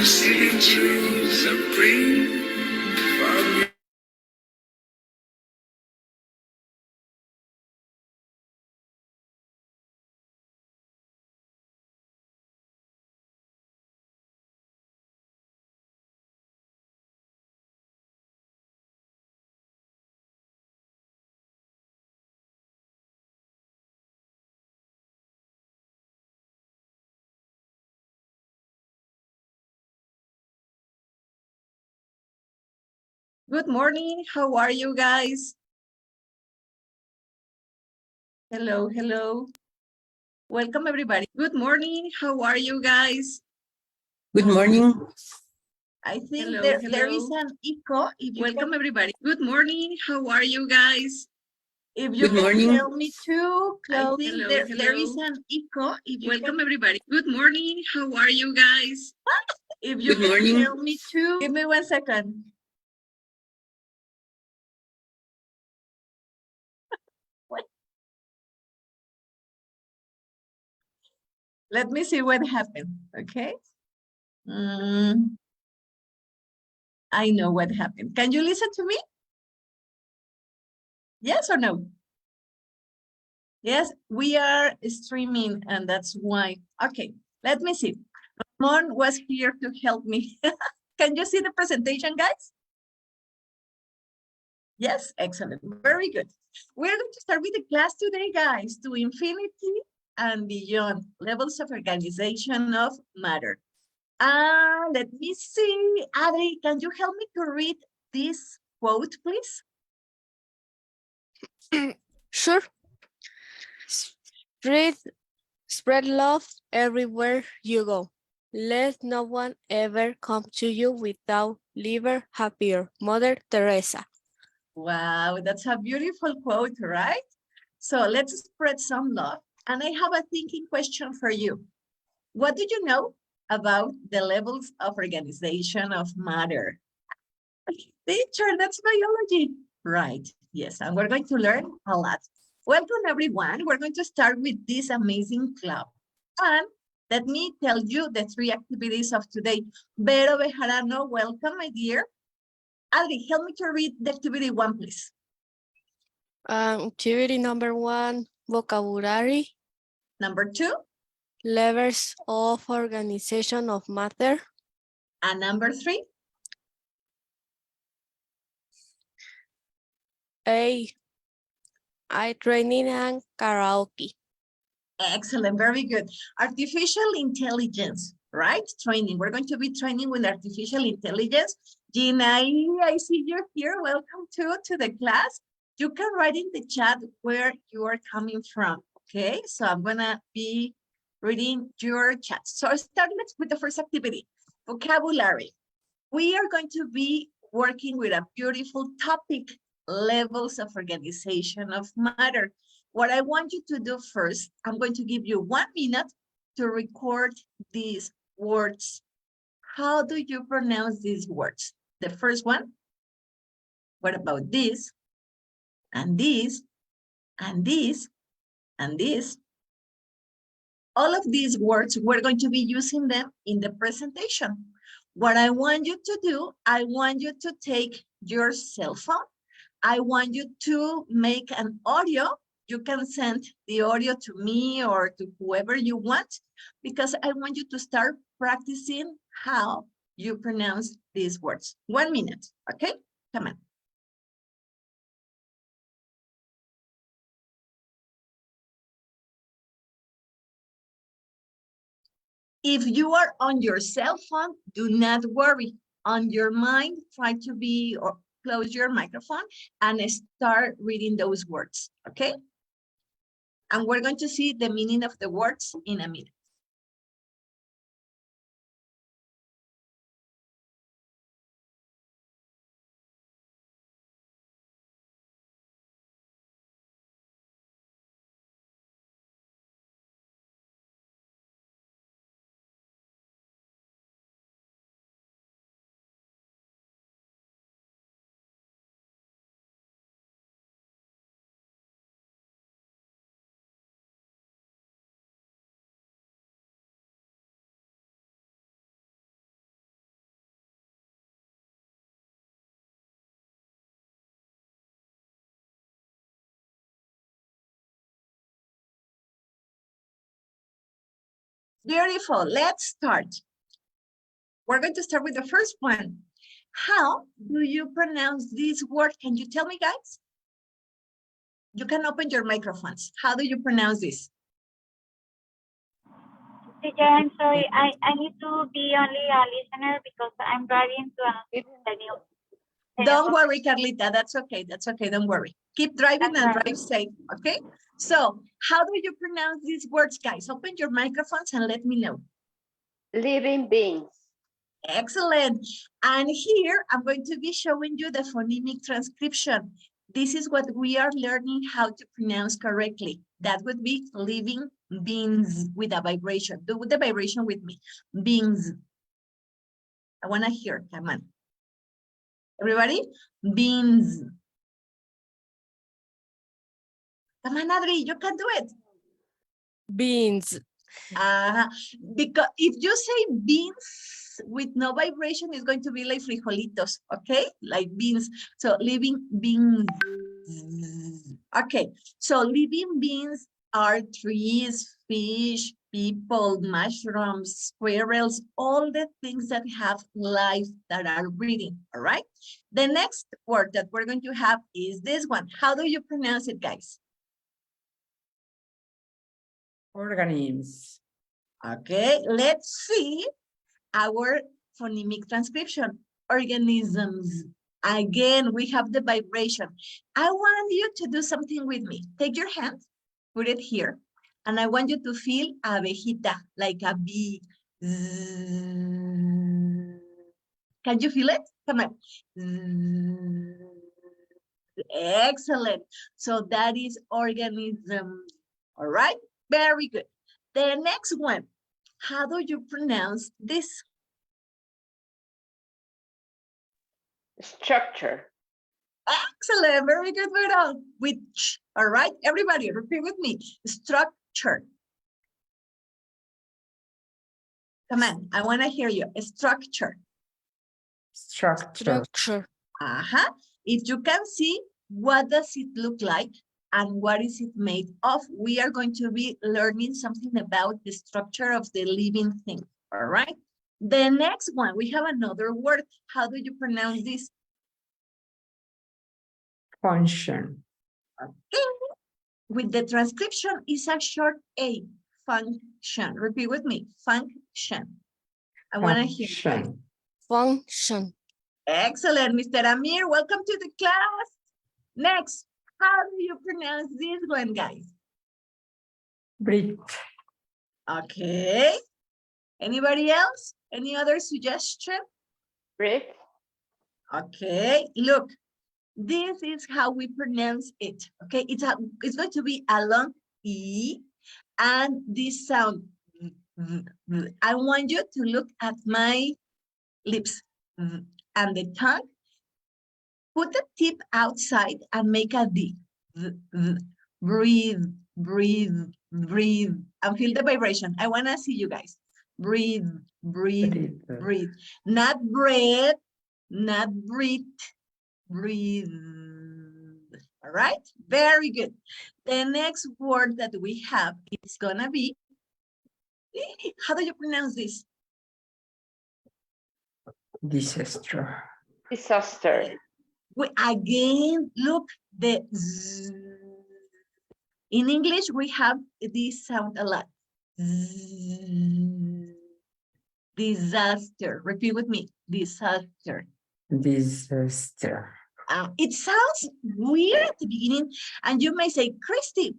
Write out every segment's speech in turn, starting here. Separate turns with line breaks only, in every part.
seen trees of green.
Good morning. How are you guys? Hello, hello. Welcome, everybody. Good morning. How are you guys?
Good morning.
I think
Hello,
there
hello.
is an echo. If you
Welcome,
can,
everybody. Good morning. How are you guys?
if you
Good
can
morning.
tell me to
I
close.
think
Hello, there is
hello.
an echo. If you
Welcome,
can,
everybody. Good morning. How are you guys?
if you
Good
can
morning.
tell me to. Give me 1 second. What? Let me see what happened. Okay. I know what happened. Can you listen to me? Yes or no? Yes, we are streaming and that's why. Okay, let me see. Ramon was here to help me. Can you see the presentation, guys? Yes, excellent. Very good. We're going to start with the class today, guys, to infinity and beyond, levels of organization of matter. Let me see. Adri, can you help me to read this quote, please?
Sure. Spread love everywhere you go. Let no one ever come to you without liver happier. Mother Teresa.
Wow, that's a beautiful quote, right? So let's spread some love. And I have a thinking question for you. What do you know about the levels of organization of matter? Teacher, that's biology. Right, yes, and we're going to learn a lot. Welcome, everyone. We're going to start with this amazing club. And let me tell you the 3 activities of today. Vero Bejarano, welcome, my dear. Adri, help me to read the activity 1, please.
Activity number 1, vocabulary.
Number 2.
Levels of organization of matter.
And number 3.
Eye training and karaoke.
Excellent, very good. Artificial intelligence, right? Training. We're going to be training with artificial intelligence. Gina, I see you here. Welcome to the class. You can write in the chat where you are coming from, okay? So I'm gonna be reading your chat. So starting with the first activity, vocabulary. We are going to be working with a beautiful topic, levels of organization of matter. What I want you to do first, I'm going to give you 1 minute to record these words. How do you pronounce these words? The first one, what about this, and this, and this, and this? All of these words, we're going to be using them in the presentation. What I want you to do, I want you to take your cell phone. I want you to make an audio. You can send the audio to me or to whoever you want, because I want you to start practicing how you pronounce these words. 1 minute, okay? Come on. If you are on your cell phone, do not worry. On your mind, try to be or close your microphone and start reading those words, okay? And we're going to see the meaning of the words in a minute. Beautiful. Let's start. We're going to start with the first one. How do you pronounce this word? Can you tell me, guys? You can open your microphones. How do you pronounce this?
Teacher, I'm sorry. I need to be only a listener because I'm driving to the new.
Don't worry, Carlita. That's okay. That's okay. Don't worry. Keep driving and
Okay.
drive safe. Okay. So how do you pronounce these words, guys? Open your microphones and let me know.
Living beings.
Excellent. And here I'm going to be showing you the phonemic transcription. This is what we are learning how to pronounce correctly. That would be living beings with a vibration. Do the vibration with me. Beings. I want to hear. Come on. Everybody? Beans. Come on, Adri, you can do it.
Beans.
Because if you say beans with no vibration, it's going to be like frijolitos, okay? Like beans. So living beings. Okay, so living beings are trees, fish, people, mushrooms, squirrels, all the things that have life that are breathing, all right? The next word that we're going to have is this one. How do you pronounce it, guys?
Organisms.
Okay, let's see our phonemic transcription. Organisms. Again, we have the vibration. I want you to do something with me. Take your hand, put it here, and I want you to feel abejita, like a bee. Zzz. Can you feel it? Come on. Zzz. Excellent. So that is organism. All right, very good. The next one, how do you pronounce this?
Structure.
Excellent, very good, Vero. With ch, all right, everybody, repeat with me. Structure. Come on, I want to hear you. Structure.
Structure.
Structure.
If you can see, what does it look like and what is it made of? We are going to be learning something about the structure of the living thing, all right? The next one, we have another word. How do you pronounce this?
Function.
Okay. With the transcription, is a short A, function. Repeat with me, function. I want to hear you guys.
Function.
Excellent, Mr. Amir, welcome to the class. Next, how do you pronounce this one, guys?
Breathe.
Okay. Anybody else? Any other suggestion?
Breathe.
Okay, look, this is how we pronounce it. Okay, it's going to be a long E and this sound. I want you to look at my lips and the tongue. Put the tip outside and make a D. Breathe, breathe, breathe, and feel the vibration. I want to see you guys. Breathe, breathe, breathe. Not breathe, not breathe, breathe. All right, very good. The next word that we have is gonna be, how do you pronounce this?
Disaster.
Disaster.
Again, look, the Z. In English, we have this sound a lot. Z. Disaster. Repeat with me. Disaster.
Disaster.
It sounds weird at the beginning, and you may say, Christy,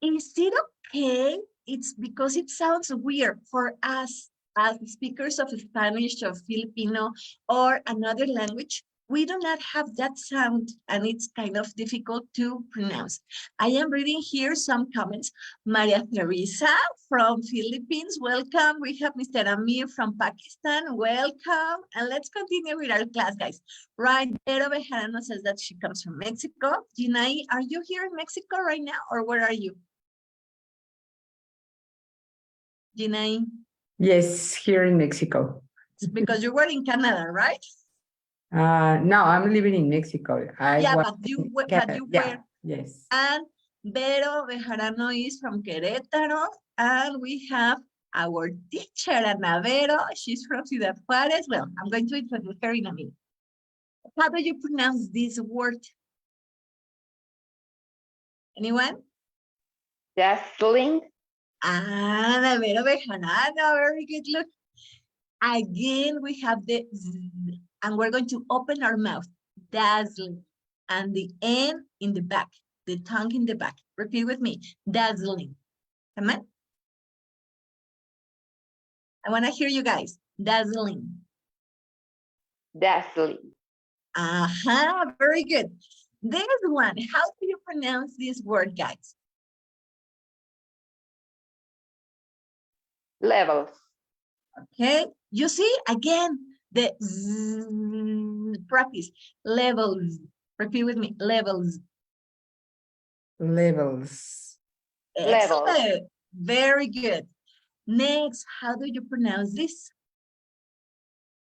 is it okay? It's because it sounds weird for us as speakers of Spanish or Filipino or another language. We do not have that sound, and it's kind of difficult to pronounce. I am reading here some comments. Maria Teresa from Philippines, welcome. We have Mr. Amir from Pakistan, welcome. And let's continue with our class, guys. Right, Vero Bejarano says that she comes from Mexico. Jinai, are you here in Mexico right now, or where are you? Jinai?
Yes, here in Mexico.
Because you were in Canada, right?
No, I'm living in Mexico.
But you were.
Yes.
And Vero Bejarano is from Querétaro, and we have our teacher, Ana Vero. She's from Ciudad Juarez. Well, I'm going to introduce her in a minute. How do you pronounce this word? Anyone?
Dazzling.
Ana Vero Bejarano, very good. Look, again, we have the Z, and we're going to open our mouth. Dazzling. And the N in the back, the tongue in the back. Repeat with me. Dazzling. Come on. I want to hear you guys. Dazzling.
Dazzling.
Aha, very good. There's one. How do you pronounce this word, guys?
Levels.
Okay. You see, again, the Z, practice. Levels. Repeat with me. Levels.
Levels.
Levels.
Excellent. Very good. Next, how do you pronounce this?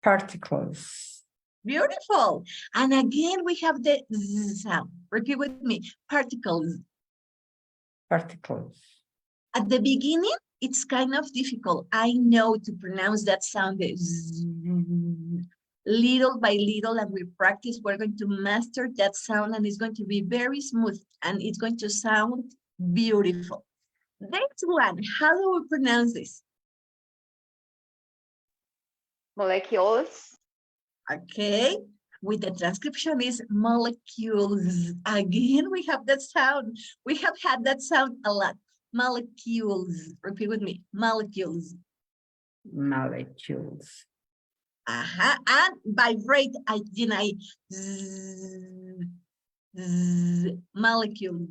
Particles.
Beautiful. And again, we have the Z sound. Repeat with me. Particles.
Particles.
At the beginning, it's kind of difficult. I know to pronounce that sound. Little by little, and we practice, we're going to master that sound, and it's going to be very smooth, and it's going to sound beautiful. Next one, how do we pronounce this?
Molecules.
Okay, with the transcription is molecules. Again, we have that sound. We have had that sound a lot. Molecules. Repeat with me. Molecules.
Molecules.
And vibrate. Molecule.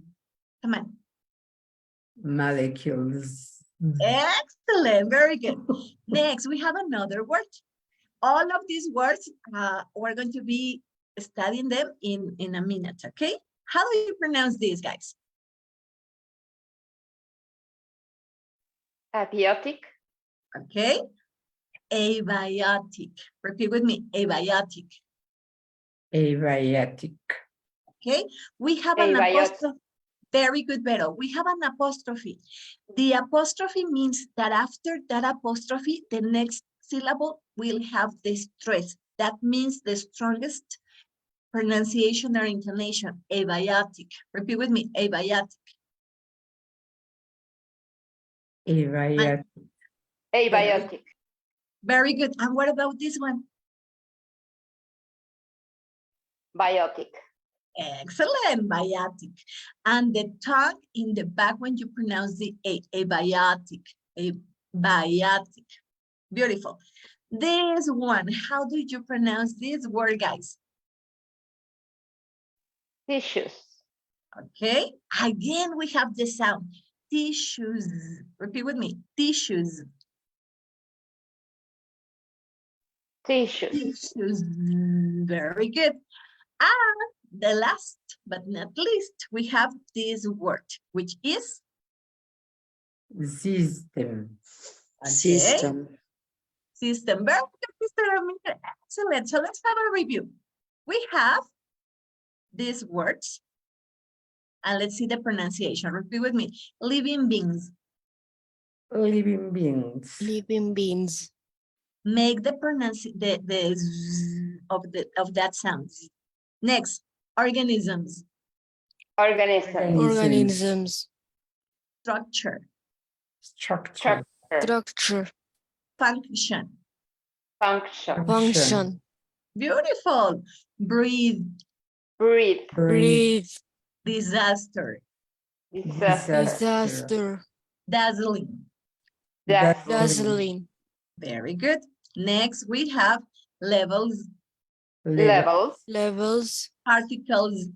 Come on.
Molecules.
Excellent. Very good. Next, we have another word. All of these words, we're going to be studying them in a minute, okay? How do you pronounce these, guys?
Abiotic.
Okay. Abiotic. Repeat with me. Abiotic.
Abiotic.
Okay. We have an
Abiotic.
apostrophe. Very good, Vero. We have an apostrophe. The apostrophe means that after that apostrophe, the next syllable will have the stress. That means the strongest pronunciation or intonation. Abiotic. Repeat with me. Abiotic.
Abiotic.
Abiotic.
Very good. And what about this one?
Biotic.
Excellent. Biotic. And the tongue in the back when you pronounce the A. Abiotic. Abiotic. Beautiful. This one, how do you pronounce this word, guys?
Tissues.
Okay. Again, we have the sound. Tissues. Repeat with me. Tissues.
Tissues.
Tissues. Very good. And the last but not least, we have this word, which is
System.
okay.
System.
System. Very good, Mr. Ramirez. Excellent. So let's have a review. We have these words, and let's see the pronunciation. Repeat with me. Living beings.
Living beings.
Living beings.
Make the pronunciation the z of that sound. Next, organisms.
Organism.
Organisms.
Structure.
Structure.
Structure.
Function.
Function.
Function.
Beautiful. Breathe.
Breathe.
Breathe.
Disaster.
Disaster.
Disaster.
Dazzling.
Dazzling.
Very good. Next, we have levels,
Levels.
Levels.
particles,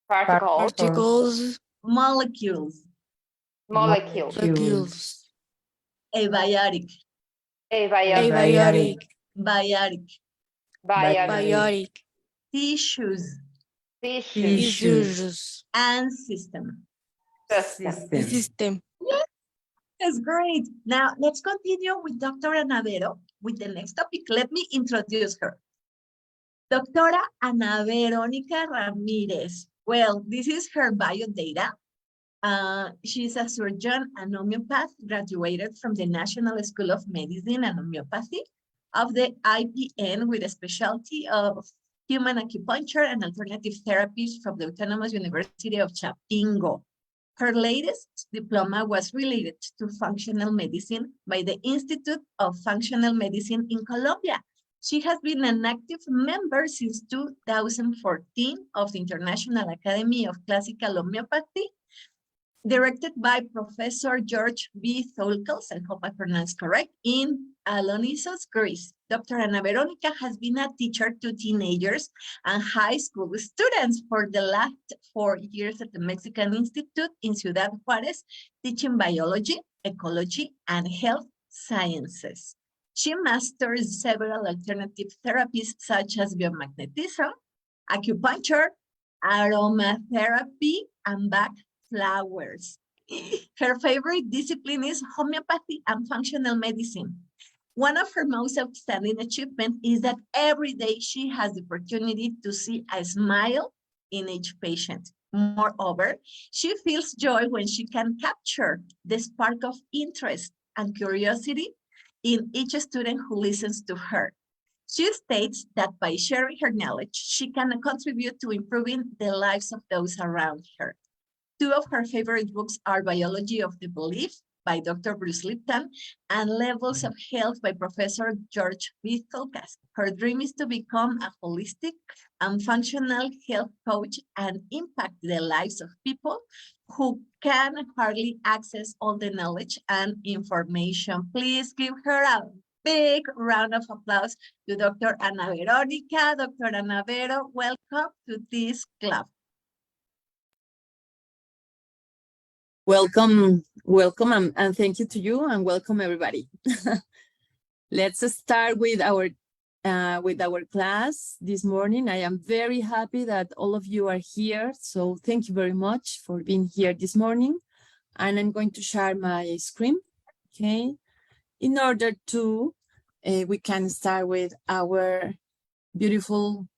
Particles.
Particles.
molecules,
Molecules.
Molecules.
abiotic,
Abiotic.
biotic,
Biotic.
Biotic.
tissues,
Tissues.
Tissues.
and system.
System.
System.
That's great. Now, let's continue with Dr. Ana Vero with the next topic. Let me introduce her. Doctora Ana Verónica Ramirez. Well, this is her bio data. She's a surgeon and homeopath, graduated from the National School of Medicine and Homeopathy of the IPN with a specialty of human acupuncture and alternative therapies from the Autonomous University of Chapingo. Her latest diploma was related to functional medicine by the Institute of Functional Medicine in Colombia. She has been an active member since 2014 of the International Academy of Classical Homeopathy, directed by Professor George B. Tholkels, I hope I pronounced correct, in Alonissos, Greece. Dr. Ana Veronica has been a teacher to teenagers and high school students for the last 4 years at the Mexican Institute in Ciudad Juárez, teaching biology, ecology, and health sciences. She masters several alternative therapies such as biomagnetism, acupuncture, aromatherapy, and Bach flowers. Her favorite discipline is homeopathy and functional medicine. One of her most outstanding achievements is that every day she has the opportunity to see a smile in each patient. Moreover, she feels joy when she can capture the spark of interest and curiosity in each student who listens to her. She states that by sharing her knowledge, she can contribute to improving the lives of those around her. Two of her favorite books are Biology of the Belief by Dr. Bruce Lipton and Levels of Health by Professor George B. Tholkels. Her dream is to become a holistic and functional health coach and impact the lives of people who can hardly access all the knowledge and information. Please give her a big round of applause to Dr. Ana Veronica. Dr. Ana Vero, welcome to this club.
Welcome, and thank you to you, and welcome everybody. Let's start with our class this morning. I am very happy that all of you are here, so thank you very much for being here this morning. And I'm going to share my screen, okay, in order to we can start with our beautiful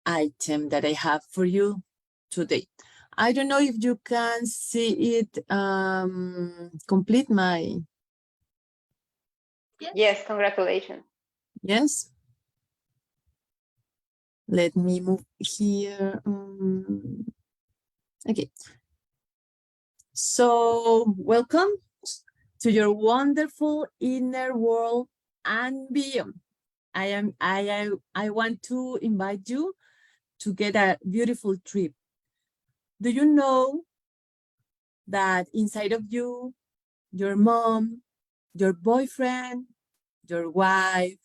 item that I have for you today. I don't know if you can see it complete my...
Yes, congratulations.
Yes. Let me move here. Okay. So welcome to your wonderful inner world and beyond. I want to invite you to get a beautiful trip. Do you know that inside of you, your mom, your boyfriend, your wife,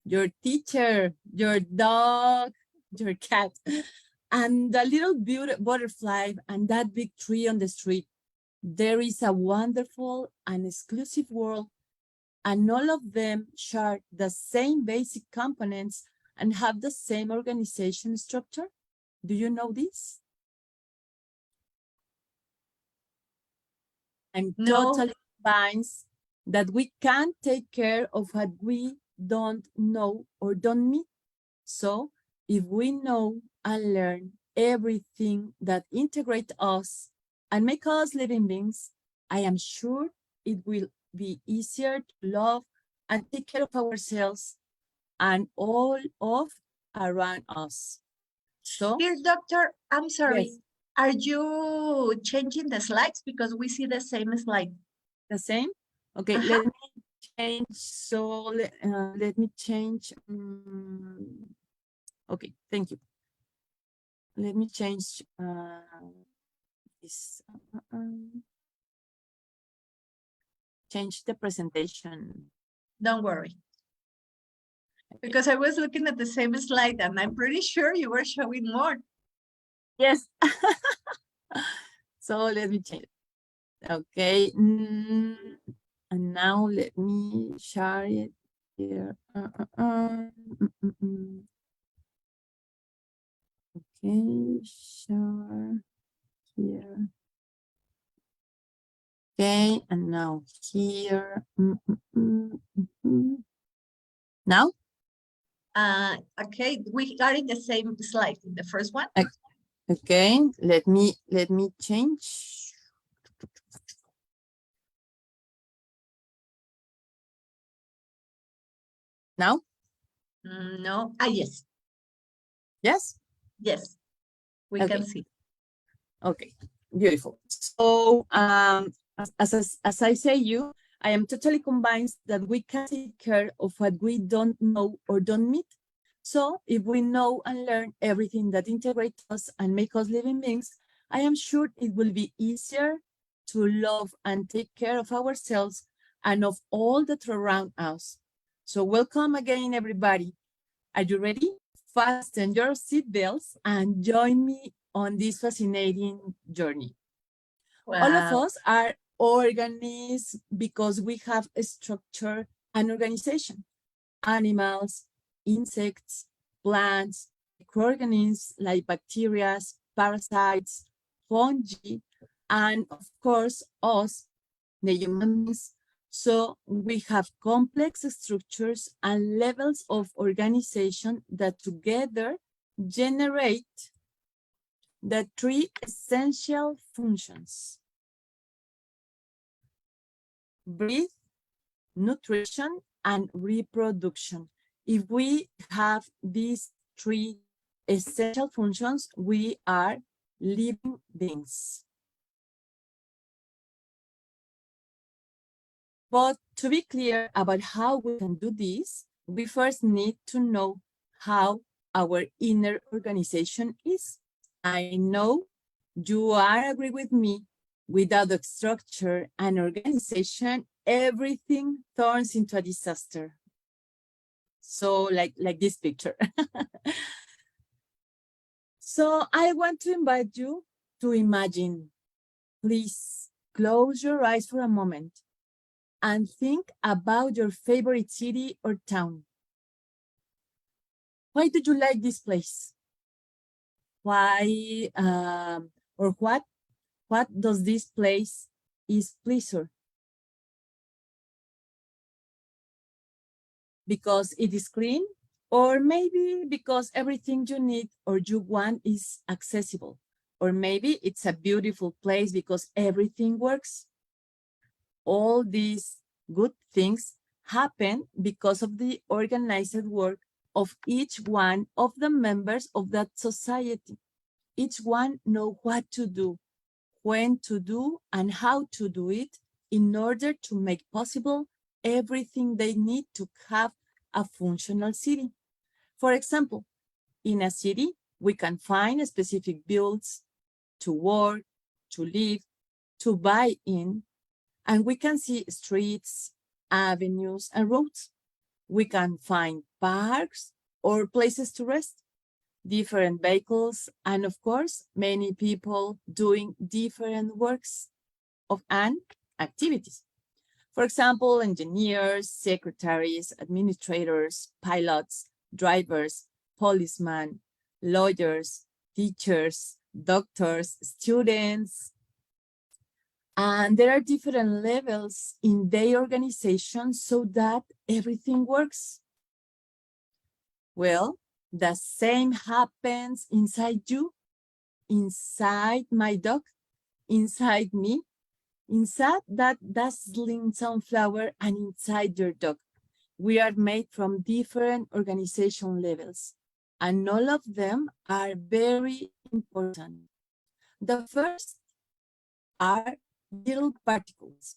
your teacher, your dog, your cat, and the little butterfly and that big tree on the street, there is a wonderful and exclusive world, and all of them share the same basic components and have the same organization structure? Do you know this? I'm totally convinced that we can't take care of what we don't know or don't meet. So if we know and learn everything that integrates us and make us living beings, I am sure it will be easier to love and take care of ourselves and all of around us. So,
dear doctor, I'm sorry.
Yes.
Are you changing the slides? Because we see the same slide.
The same? Okay, let me change. So let me change. Okay, thank you. Let me change this. Change the presentation.
Don't worry. Because I was looking at the same slide and I'm pretty sure you were showing more.
Yes. So let me change it. Okay. And now let me share it here. Okay, share here. Okay, and now here. Now?
Okay, we are in the same slide, in the first one.
Okay, let me change. Now,
No. Yes.
yes?
Yes. We
Okay.
can see.
Okay, beautiful. So as I say you, I am totally convinced that we can take care of what we don't know or don't meet. So if we know and learn everything that integrates us and make us living beings, I am sure it will be easier to love and take care of ourselves and of all that surround us. So welcome again, everybody. Are you ready? Fasten your seatbelts and join me on this fascinating journey. All of
Wow.
us are organisms because we have a structure and organization. Animals, insects, plants, microorganisms like bacteria, parasites, fungi, and of course, us, the human beings. So we have complex structures and levels of organization that together generate the three essential functions: breathe, nutrition, and reproduction. If we have these three essential functions, we are living beings. But to be clear about how we can do this, we first need to know how our inner organization is. I know you are agree with me. Without a structure and organization, everything turns into a disaster. So like this picture. So I want to invite you to imagine. Please close your eyes for a moment and think about your favorite city or town. Why do you like this place? Why or what does this place is pleasure? Because it is clean, or maybe because everything you need or you want is accessible, or maybe it's a beautiful place because everything works. All these good things happen because of the organized work of each one of the members of that society. Each one know what to do, when to do, and how to do it in order to make possible everything they need to have a functional city. For example, in a city, we can find specific builds to work, to live, to buy in, and we can see streets, avenues, and roads. We can find parks or places to rest, different vehicles, and of course, many people doing different works and activities. For example, engineers, secretaries, administrators, pilots, drivers, policemen, lawyers, teachers, doctors, students. And there are different levels in their organization so that everything works. Well, the same happens inside you, inside my dog, inside me, inside that dazzling sunflower, and inside your dog. We are made from different organization levels, and all of them are very important. The first are little particles.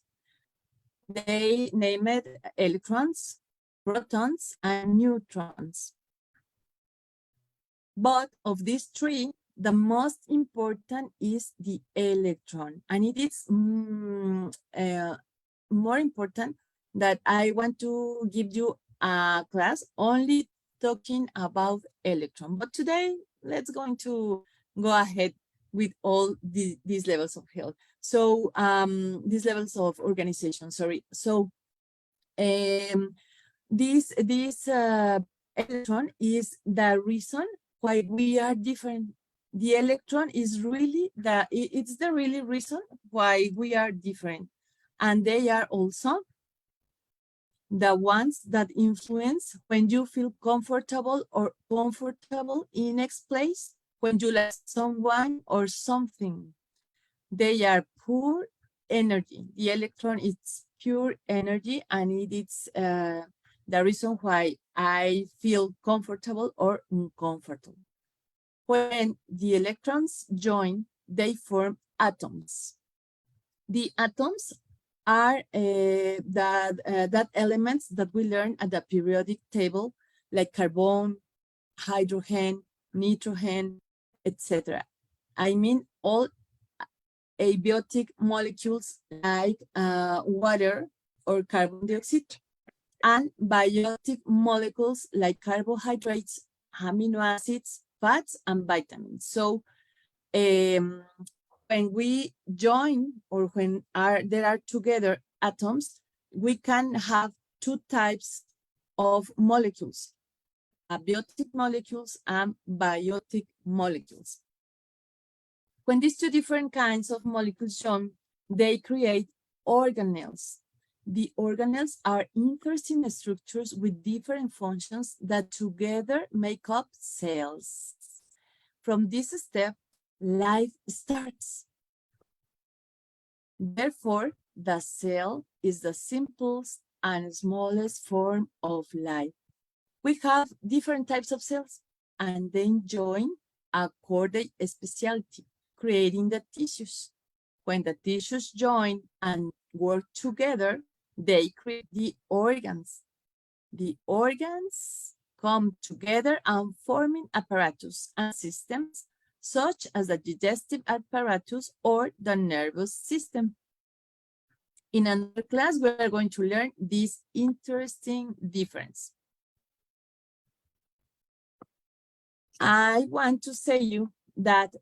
They name it electrons, protons, and neutrons. But of these three, the most important is the electron, and it is more important that I want to give you a class only talking about electron. But today, let's going to go ahead with all these levels of health. So these levels of organization, sorry. So this electron is the reason why we are different. The electron is really it's the really reason why we are different. And they are also the ones that influence when you feel comfortable or comfortable in next place when you like someone or something. They are pure energy. The electron is pure energy, and it is the reason why I feel comfortable or uncomfortable. When the electrons join, they form atoms. The atoms are that elements that we learn at the periodic table, like carbon, hydrogen, nitrogen, etc. I mean all abiotic molecules like water or carbon dioxide, and biotic molecules like carbohydrates, amino acids, fats, and vitamins. So when we join, or when there are together atoms, we can have two types of molecules: abiotic molecules and biotic molecules. When these two different kinds of molecules join, they create organelles. The organelles are interesting structures with different functions that together make up cells. From this step, life starts. Therefore, the cell is the simplest and smallest form of life. We have different types of cells, and then join according to specialty, creating the tissues. When the tissues join and work together, they create the organs. The organs come together and forming apparatus and systems such as the digestive apparatus or the nervous system. In another class, we are going to learn this interesting difference. I want to say you that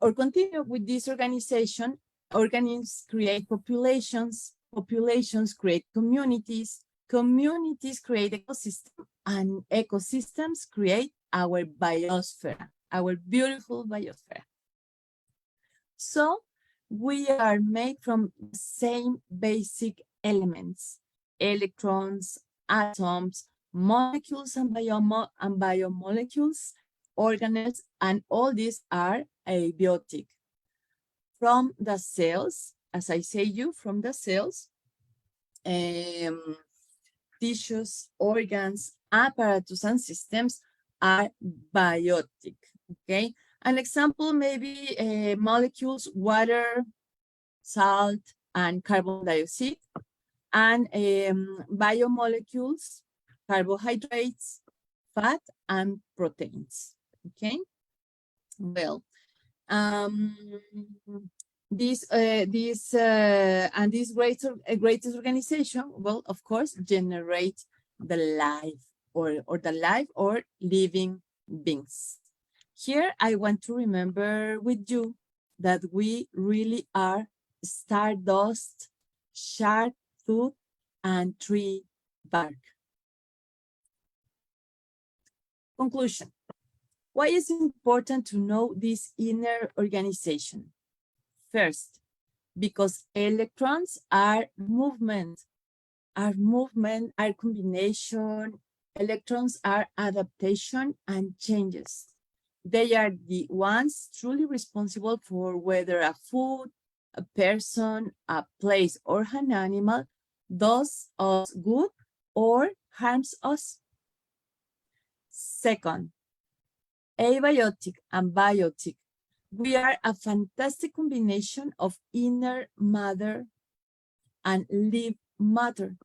or continue with this organization. Organisms create populations, populations create communities, communities create ecosystems, and ecosystems create our biosphere, our beautiful biosphere. So we are made from the same basic elements: electrons, atoms, molecules and biomolecules, organelles, and all these are abiotic. From the cells, as I say you, from the cells, tissues, organs, apparatus, and systems are biotic, okay? An example may be molecules, water, salt, and carbon dioxide, and biomolecules, carbohydrates, fat, and proteins, okay? Well, this greatest organization will, of course, generate the life or the life or living beings. Here, I want to remember with you that we really are stardust, shark tooth, and tree bark. Conclusion. Why is it important to know this inner organization? First, because electrons are movement, are combination. Electrons are adaptation and changes. They are the ones truly responsible for whether a food, a person, a place, or an animal does us good or harms us. Second, abiotic and biotic. We are a fantastic combination of inner matter and live matter,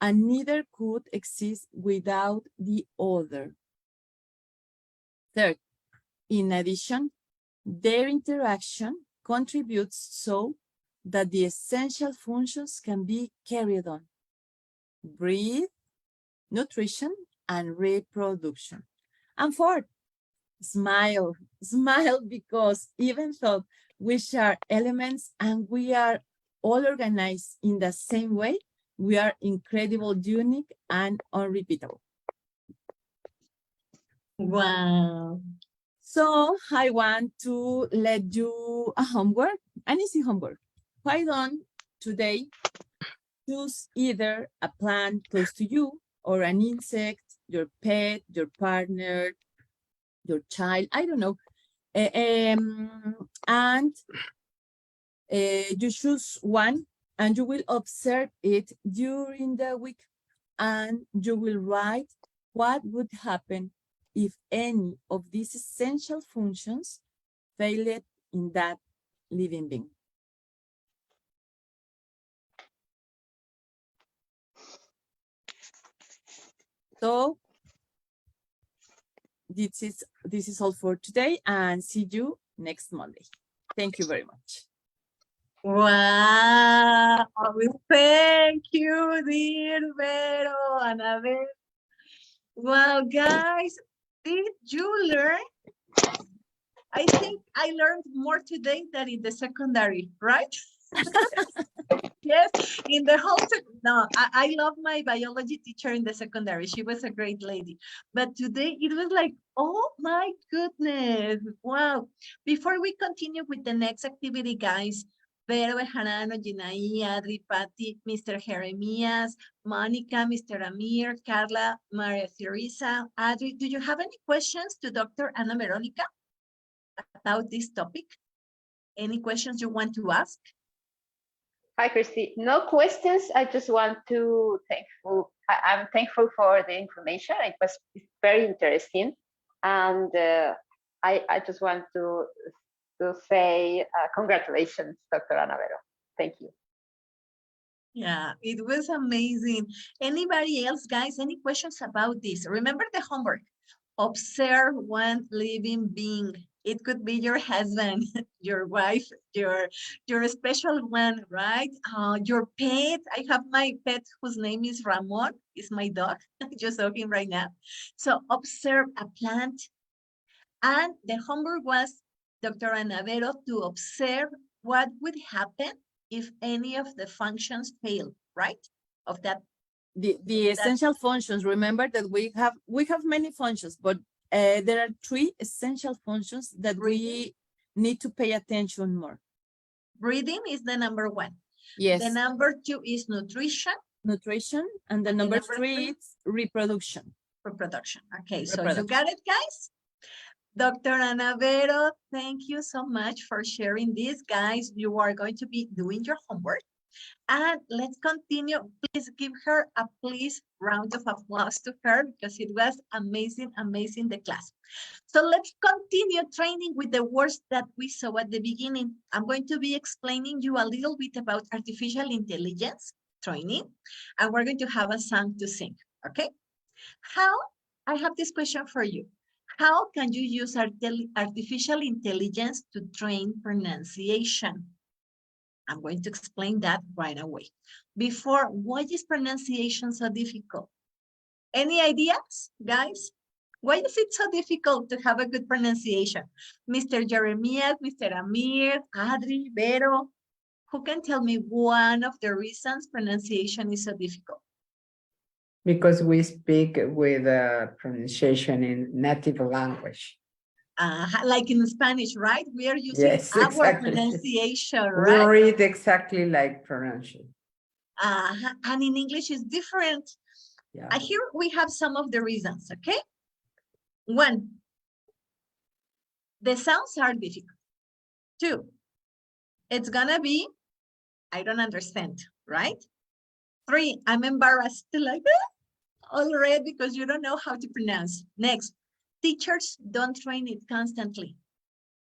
and neither could exist without the other. Third, in addition, their interaction contributes so that the essential functions can be carried on: breath, nutrition, and reproduction. And fourth, smile. Smile, because even though we share elements and we are all organized in the same way, we are incredible, unique, and unrepeatable.
Wow.
So I want to let you a homework, an easy homework. Why don't today choose either a plant close to you or an insect, your pet, your partner, your child, I don't know. And you choose one and you will observe it during the week, and you will write what would happen if any of these essential functions failed in that living being. So this is all for today, and see you next Monday. Thank you very much.
Wow, thank you, dear Vero, Annabelle. Wow, guys, did you learn? I think I learned more today than in the secondary, right? Yes, in the whole, no, I love my biology teacher in the secondary. She was a great lady. But today it was like, oh my goodness, wow. Before we continue with the next activity, guys, Vero Bejarano, Ginaí, Adri, Patty, Mr. Jeremias, Monica, Mr. Amir, Carla, Maria Teresa, Adri, do you have any questions to Dr. Ana Veronica about this topic? Any questions you want to ask?
Hi, Christy. No questions. I just want to thankful. I'm thankful for the information. It was very interesting, and I just want to say congratulations, Dr. Ana Vero. Thank you.
Yeah, it was amazing. Anybody else, guys, any questions about this? Remember the homework. Observe one living being. It could be your husband, your wife, your special one, right? Your pet. I have my pet whose name is Ramon. Is my dog. Just saw him right now. So observe a plant. And the homework was, Dr. Ana Vero, to observe what would happen if any of the functions fail, right? Of that.
The essential functions, remember that we have many functions, but there are 3 essential functions that we need to pay attention more.
Breathing is the number 1.
Yes.
The number 2 is nutrition.
Nutrition, and the number 3 is reproduction.
Reproduction. Okay, so you got it, guys? Dr. Ana Vero, thank you so much for sharing this, guys. You are going to be doing your homework. And let's continue. Please give her a round of applause to her, because it was amazing, amazing, the class. So let's continue training with the words that we saw at the beginning. I'm going to be explaining you a little bit about artificial intelligence training, and we're going to have a song to sing, okay? I have this question for you. How can you use artificial intelligence to train pronunciation? I'm going to explain that right away. Before, why is pronunciation so difficult? Any ideas, guys? Why is it so difficult to have a good pronunciation? Mr. Jeremias, Mr. Amir, Adri, Vero, who can tell me one of the reasons pronunciation is so difficult?
Because we speak with pronunciation in native language.
Like in Spanish, right? We are using our
exactly.
pronunciation,
We
right?
read exactly like pronunciation.
And in English is different.
Yeah.
Here we have some of the reasons, okay? 1, the sounds are difficult. 2, it's gonna be, I don't understand, right? 3, I'm embarrassed, like already because you don't know how to pronounce. Next, teachers don't train it constantly.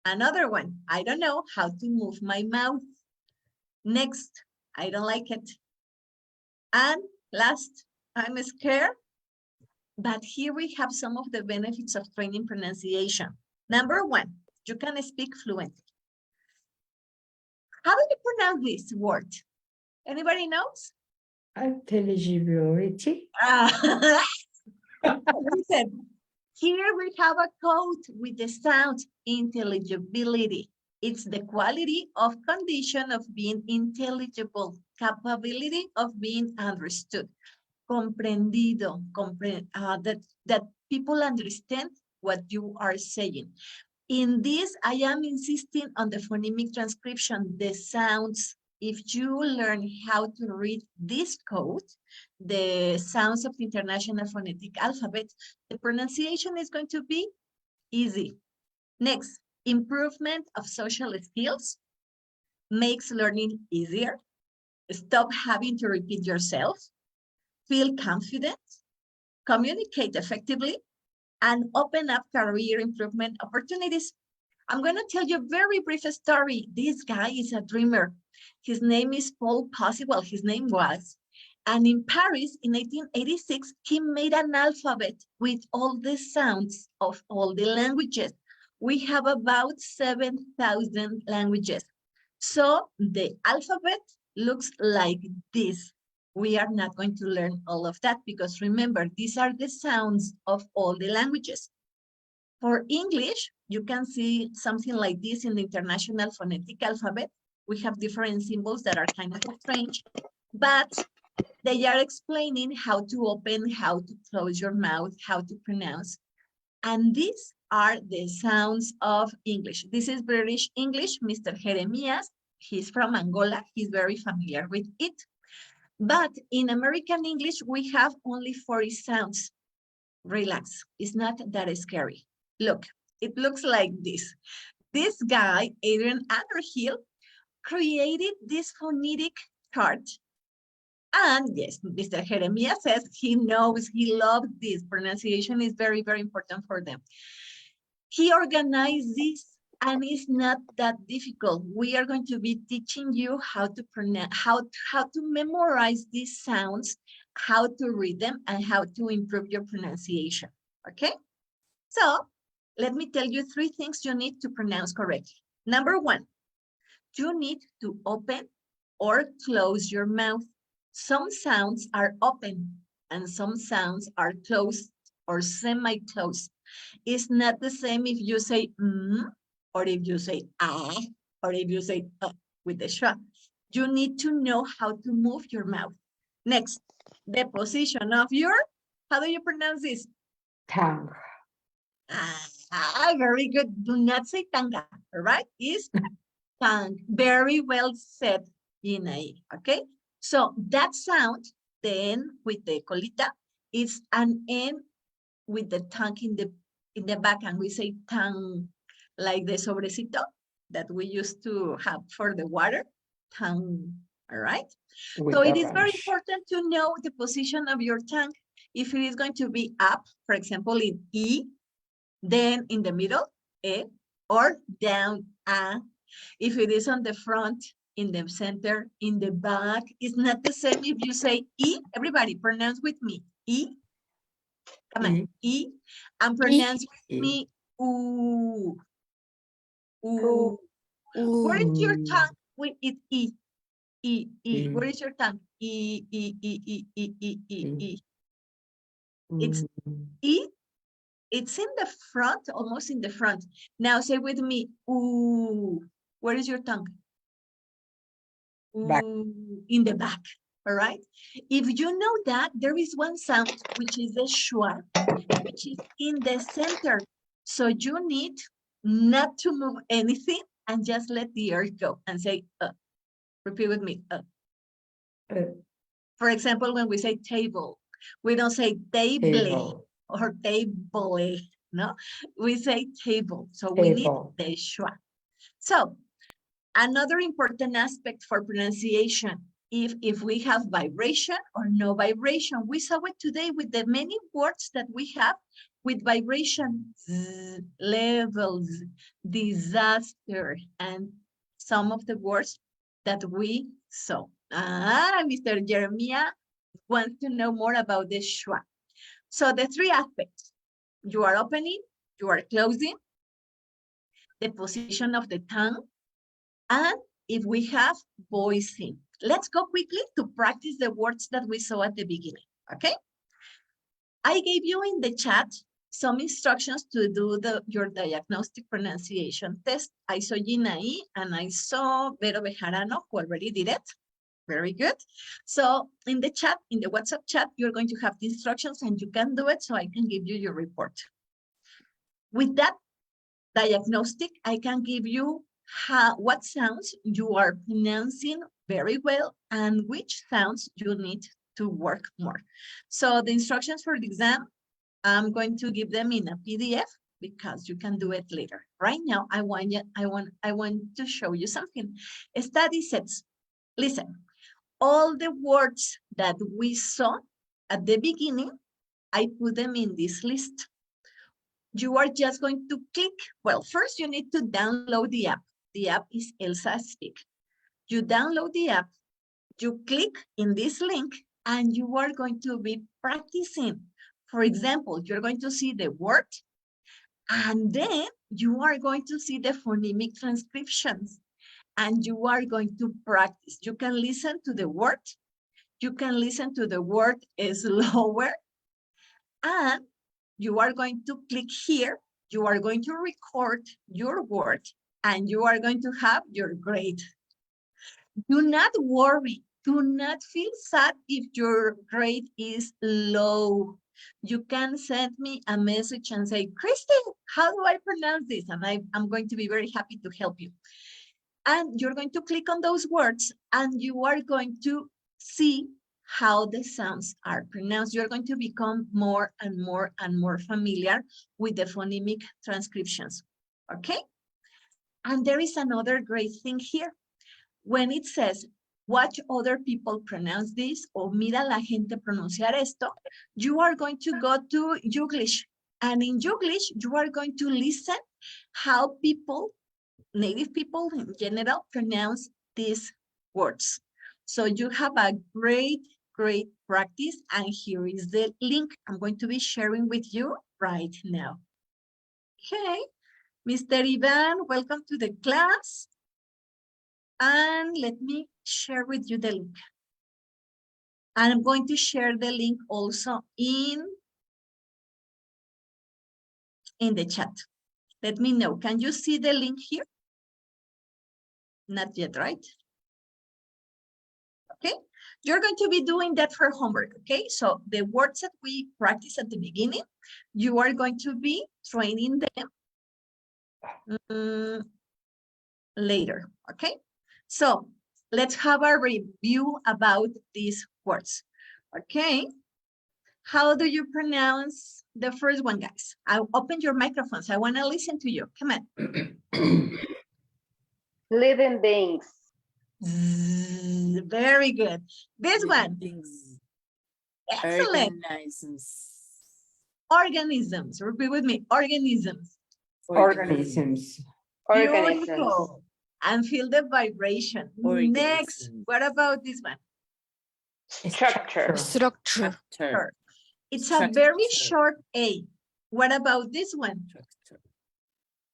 Another one, I don't know how to move my mouth. Next, I don't like it. And last, I'm scared. But here we have some of the benefits of training pronunciation. Number 1, you can speak fluently. How do you pronounce this word? Anybody knows?
Intelligibility.
Listen, here we have a code with the sound intelligibility. It's the quality of condition of being intelligible, capability of being understood, comprendido, that people understand what you are saying. In this, I am insisting on the phonemic transcription, the sounds. If you learn how to read this code, the sounds of the International Phonetic Alphabet, the pronunciation is going to be easy. Next, improvement of social skills makes learning easier. Stop having to repeat yourself. Feel confident. Communicate effectively. And open up career improvement opportunities. I'm going to tell you a very brief story. This guy is a dreamer. His name is Paul Posse. Well, his name was. And in Paris in 1886, he made an alphabet with all the sounds of all the languages. We have about 7,000 languages. So the alphabet looks like this. We are not going to learn all of that because remember, these are the sounds of all the languages. For English, you can see something like this in the International Phonetic Alphabet. We have different symbols that are kind of strange, but they are explaining how to open, how to close your mouth, how to pronounce. And these are the sounds of English. This is British English, Mr. Jeremias. He's from Angola. He's very familiar with it. But in American English, we have only 40 sounds. Relax, it's not that scary. Look, it looks like this. This guy, Adrian Underhill, created this phonetic chart. And yes, Mr. Jeremias says he knows, he loves this. Pronunciation is very, very important for them. He organized this and it's not that difficult. We are going to be teaching you how to pronounce, how to memorize these sounds, how to read them, and how to improve your pronunciation, okay? So let me tell you 3 things you need to pronounce correctly. Number 1, you need to open or close your mouth. Some sounds are open and some sounds are closed or semi-closed. It's not the same if you say or if you say or if you say with the schwa. You need to know how to move your mouth. Next, the position of your, how do you pronounce this?
Tongue.
Very good. Do not say tanga, all right? It's tongue. Very well said, Gina. Okay? So that sound, the N with the colita, is an N with the tongue in the back, and we say tongue, like the sobrecito that we used to have for the water, tongue, all right?
With
So it is very
orange.
important to know the position of your tongue. If it is going to be up, for example, in E, then in the middle, E, or down, A. If it is on the front, in the center, in the back, it's not the same if you say E. Everybody pronounce with me, E. Come on, E. And pronounce with me, ooh. Ooh. Where is your tongue with it, E? E, E. Where is your tongue? E, E, E, E, E, E, E, E. It's E. It's in the front, almost in the front. Now say with me, ooh. Where is your tongue?
Back.
Ooh, in the back, all right? If you know that, there is one sound, which is the schwa, which is in the center. So you need not to move anything and just let the air go and say, repeat with me, For example, when we say table, we don't say table or table, no? We say table, so we need the schwa. So another important aspect for pronunciation, if we have vibration or no vibration. We saw it today with the many words that we have with vibration, levels, disaster, and some of the words that we saw. Mr. Jeremiah wants to know more about the schwa. So the 3 aspects: you are opening, you are closing, the position of the tongue, and if we have voicing. Let's go quickly to practice the words that we saw at the beginning, okay? I gave you in the chat some instructions to do your diagnostic pronunciation test. I saw Gina E and I saw Vero Bejarano, who already did it. Very good. So in the chat, in the WhatsApp chat, you're going to have the instructions and you can do it so I can give you your report. With that diagnostic, I can give you what sounds you are pronouncing very well and which sounds you need to work more. So the instructions for the exam, I'm going to give them in a PDF. because you can do it later. Right now, I want to show you something. Study says, listen, all the words that we saw at the beginning, I put them in this list. You are just going to click. Well, first you need to download the app. The app is Elsa Speak. You download the app, you click in this link, and you are going to be practicing. For example, you're going to see the word, and then you are going to see the phonemic transcriptions, and you are going to practice. You can listen to the word. You can listen to the word slower, and you are going to click here. You are going to record your word, and you are going to have your grade. Do not worry. Do not feel sad if your grade is low. You can send me a message and say, Kristen, how do I pronounce this? And I'm going to be very happy to help you. And you're going to click on those words, and you are going to see how the sounds are pronounced. You're going to become more and more and more familiar with the phonemic transcriptions, okay? And there is another great thing here. When it says, watch other people pronounce this, or mira la gente pronunciar esto, you are going to go to Youglish. And in Youglish, you are going to listen how people, native people in general, pronounce these words. So you have a great practice, and here is the link I'm going to be sharing with you right now. Okay, Mr. Ivan, welcome to the class. And let me share with you the link. And I'm going to share the link also in the chat. Let me know. Can you see the link here? Not yet, right? Okay. You're going to be doing that for homework, okay? So the words that we practice at the beginning, you are going to be training them later, okay? So let's have a review about these words, okay? How do you pronounce the first one, guys? I'll open your microphones. I want to listen to you. Come on.
Living beings.
Very good. This one.
Things.
Excellent. Organisms. Repeat with me. Organisms.
Organisms.
Beautiful. And feel the vibration. Next, what about this one?
Structure.
Structure.
It's a very short A. What about this one?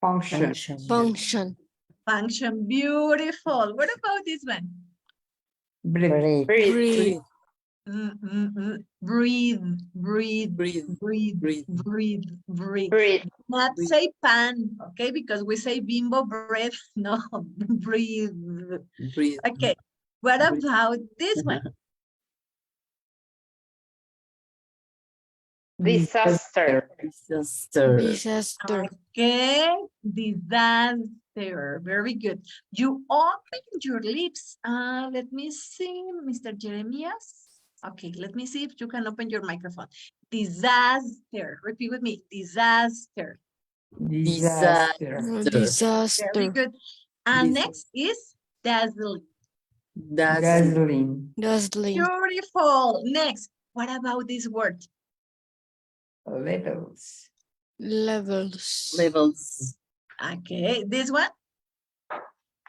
Function.
Function.
Function. Beautiful. What about this one?
Breathe.
Breathe.
Breathe, breathe, breathe, breathe, breathe, breathe.
Breathe.
Not say pan, okay? Because we say bimbo bread. No, breathe.
Breathe.
Okay. What about this one?
Disaster.
Disaster.
Okay, disaster. Very good. You open your lips. Let me see, Mr. Jeremias. Okay, let me see if you can open your microphone. Disaster. Repeat with me. Disaster.
Disaster.
Disaster.
Very good. And next is dazzling.
Dazzling.
Dazzling.
Beautiful. Next, what about this word?
Levels.
Levels.
Okay, this one?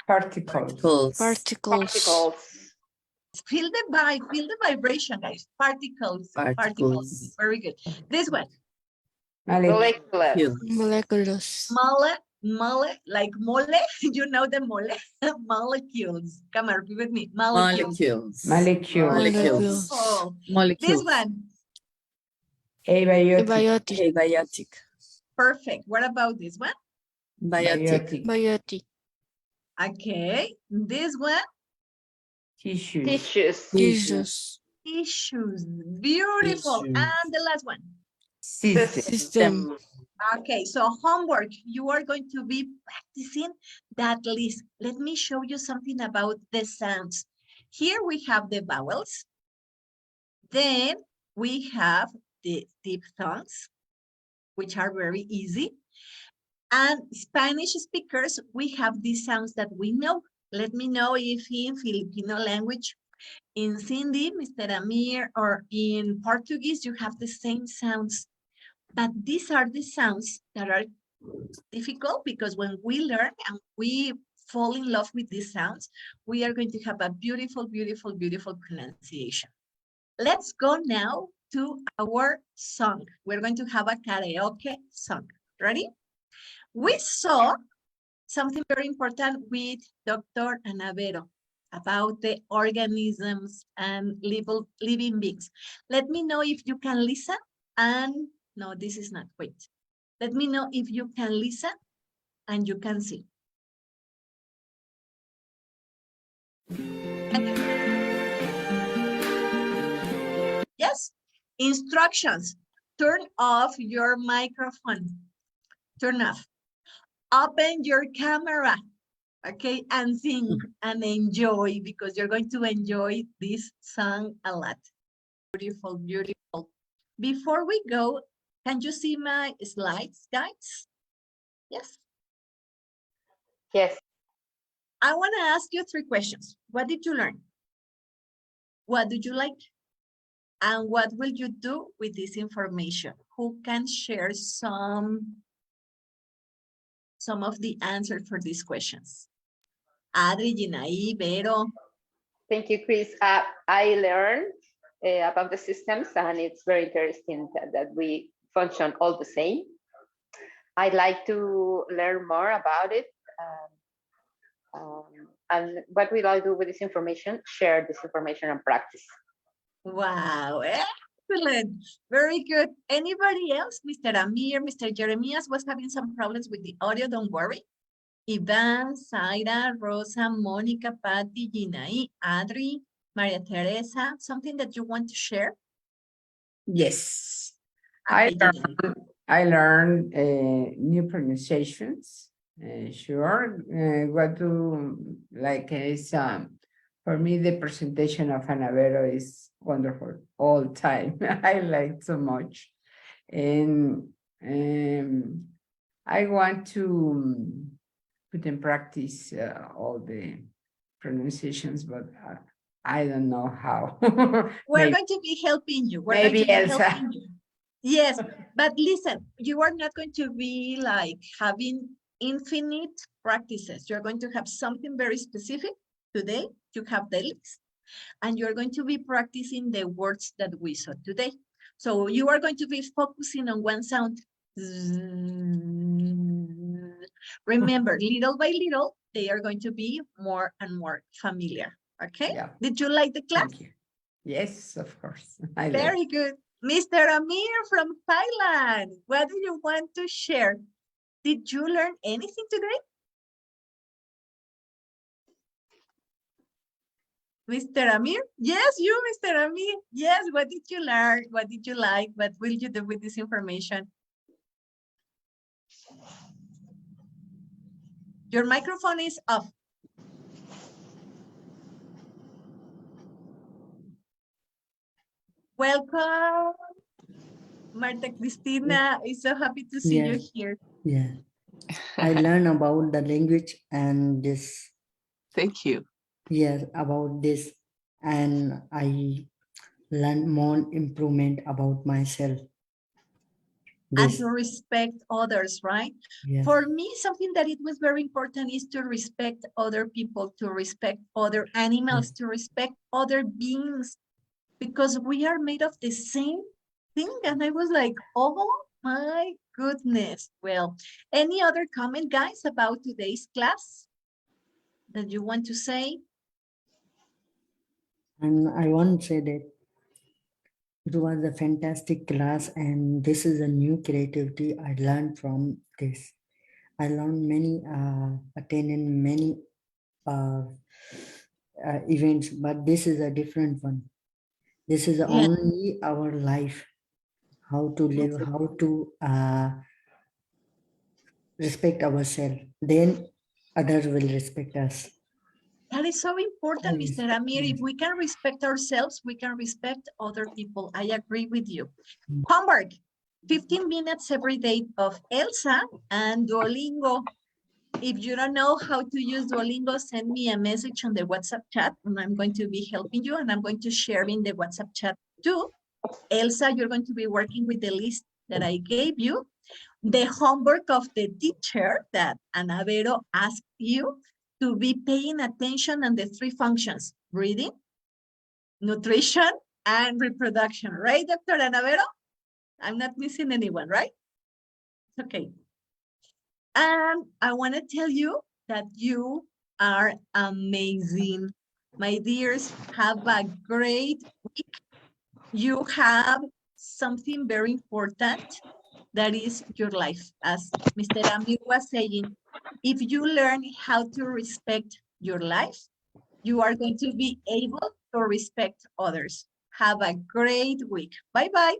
Particles.
Particles.
Feel the vibration, guys. Particles. Very good. This one?
Molecular.
Molecules.
Like mole, you know the mole, molecules. Come on, repeat with me. Molecules.
Molecules.
Oh, this one.
Abiotic.
Abiotic.
Perfect. What about this one?
Biotic.
Biotic.
Okay. This one.
Tissues.
Tissues. Beautiful. And the last one.
System.
Okay, so homework, you are going to be practicing that list. Let me show you something about the sounds. Here we have the vowels. Then we have the diphthongs, which are very easy. And Spanish speakers, we have these sounds that we know. Let me know if in Filipino language, in Cindy, Mr. Amir, or in Portuguese, you have the same sounds. But these are the sounds that are difficult because when we learn and we fall in love with these sounds, we are going to have a beautiful, beautiful, beautiful pronunciation. Let's go now to our song. We're going to have a karaoke song. Ready? We saw something very important with Dr. Vero about the organisms and living beings. Let me know if you can listen and, no, this is not, wait. Let me know if you can listen and you can see. Yes, instructions. Turn off your microphone. Turn off. Open your camera, okay, and sing and enjoy because you're going to enjoy this song a lot. Beautiful, beautiful. Before we go, can you see my slides, guys? Yes.
Yes.
I want to ask you 3 questions. What did you learn? What did you like? And what will you do with this information? Who can share some of the answers for these questions? Adri, Ginaí, Vero.
Thank you, Chris. I learned about the systems, and it's very interesting that we function all the same. I'd like to learn more about it. And what will I do with this information? Share this information and practice.
Wow, excellent. Very good. Anybody else? Mr. Amir, Mr. Jeremias was having some problems with the audio, don't worry. Ivan, Zaira, Rosa, Monica, Patty, Ginaí, Adri, Maria Teresa, something that you want to share?
Yes.
Okay,
I learned new pronunciations. Sure. What to like is for me the presentation of Vero is wonderful all time. I like so much, and I want to put in practice all the pronunciations, but I don't know how.
We're going to be helping you. We're
maybe
going to be
Elsa.
helping you. Yes, but listen, you are not going to be like having infinite practices. You're going to have something very specific. Today, you have the list, and you're going to be practicing the words that we saw today. So you are going to be focusing on one sound. Remember, little by little, they are going to be more and more familiar. Okay?
Yeah.
Did you like the class?
Thank you. Yes, of course. I
Very
like.
good. Mr. Amir from Thailand, what do you want to share? Did you learn anything today? Mr. Amir? Yes, you, Mr. Amir. Yes, what did you learn? What did you like? What will you do with this information? Your microphone is off. Welcome, Marta Cristina. I'm so happy to see you here.
Yeah, I learned about the language and this.
Thank you.
Yes, about this, and I learned more improvement about myself.
And
This,
to respect others, right?
yes,
For me, something that it was very important is to respect other people, to respect other animals, to respect other beings, because we are made of the same thing. And I was like, oh my goodness. Well, any other comment, guys, about today's class that you want to say?
and I want to say that it was a fantastic class, and this is a new creativity I learned from this. I learned many, attending many events, but this is a different one. This is
Yeah.
only our life, how to live, how to respect ourselves. Then others will respect us.
That is so important,
Yes,
Mr. Amir.
yes.
If we can respect ourselves, we can respect other people. I agree with you.
Mm.
Homework. 15 minutes every day of Elsa and Duolingo. If you don't know how to use Duolingo, send me a message on the WhatsApp chat and I'm going to be helping you and I'm going to share in the WhatsApp chat too. Elsa, you're going to be working with the list that I gave you. The homework of the teacher that Ana Vero asked you to be paying attention on the 3 functions, breathing, nutrition, and reproduction, right, Dr. Ana Vero? I'm not missing anyone, right? Okay. And I want to tell you that you are amazing. My dears, have a great week. You have something very important that is your life. As Mr. Amir was saying, if you learn how to respect your life, you are going to be able to respect others. Have a great week. Bye-bye.